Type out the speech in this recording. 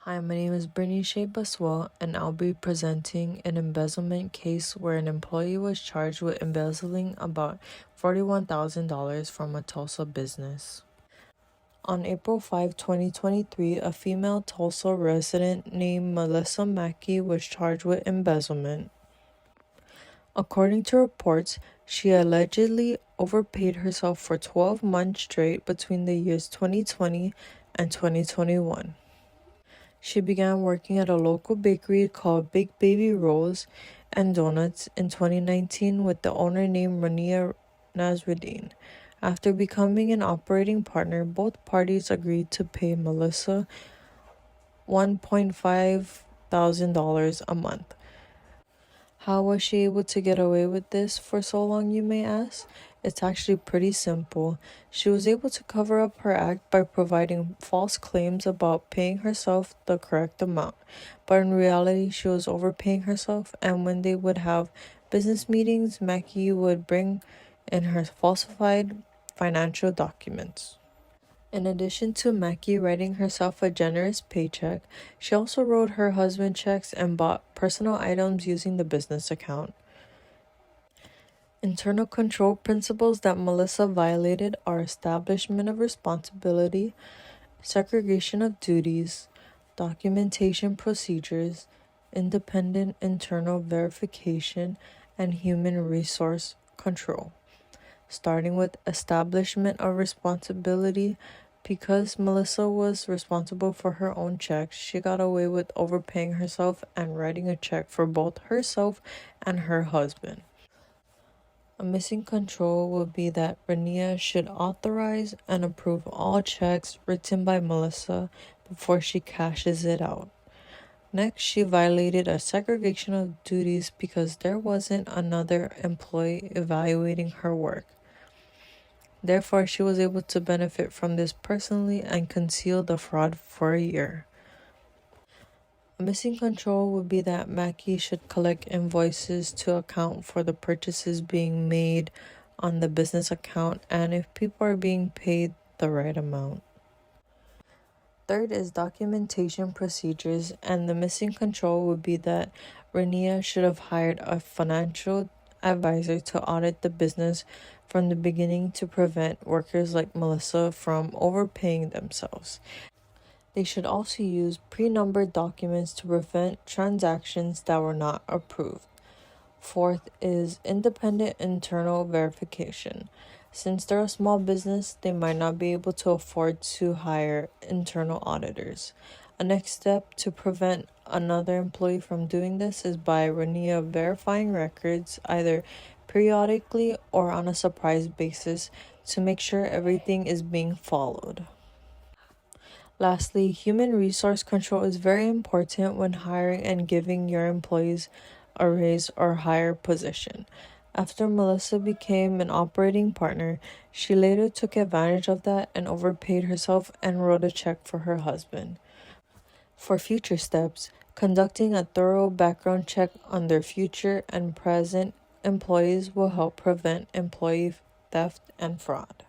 Hi, my name is Shea Basuel, and I'll be presenting an embezzlement case where an employee was charged with embezzling about $41,000 from a Tulsa business. On April 5, 2023, a female Tulsa resident named Melissa Mackey was charged with embezzlement. According to reports, she allegedly overpaid herself for 12 months straight between the years 2020 and 2021. She began working at a local bakery called Big Baby Rolls and Donuts in 2019 with the owner named Rania Nasruddin. After becoming an operating partner, both parties agreed to pay Melissa $1.5 thousand a month. How was she able to get away with this for so long, you may ask? It's actually pretty simple. She was able to cover up her act by providing false claims about paying herself the correct amount. But in reality, she was overpaying herself, and when they would have business meetings, Mackie would bring in her falsified financial documents. In addition to Mackie writing herself a generous paycheck, she also wrote her husband checks and bought personal items using the business account. Internal control principles that Melissa violated are establishment of responsibility, segregation of duties, documentation procedures, independent internal verification, and human resource control. Starting with establishment of responsibility, because Melissa was responsible for her own checks, she got away with overpaying herself and writing a check for both herself and her husband. A missing control would be that Rania should authorize and approve all checks written by Melissa before she cashes it out. Next, she violated a segregation of duties because there wasn't another employee evaluating her work. Therefore, she was able to benefit from this personally and conceal the fraud for a year. A missing control would be that Mackie should collect invoices to account for the purchases being made on the business account and if people are being paid the right amount. Third is documentation procedures, and the missing control would be that Rania should have hired a financial advisor to audit the business from the beginning to prevent workers like Melissa from overpaying themselves. They should also use pre-numbered documents to prevent transactions that were not approved. Fourth is independent internal verification. Since they're a small business, they might not be able to afford to hire internal auditors. A next step to prevent another employee from doing this is by Rania verifying records either periodically or on a surprise basis to make sure everything is being followed. Lastly, human resource control is very important when hiring and giving your employees a raise or higher position. After Melissa became an operating partner, she later took advantage of that and overpaid herself and wrote a check for her husband. For future steps, conducting a thorough background check on their future and present employees will help prevent employee theft and fraud.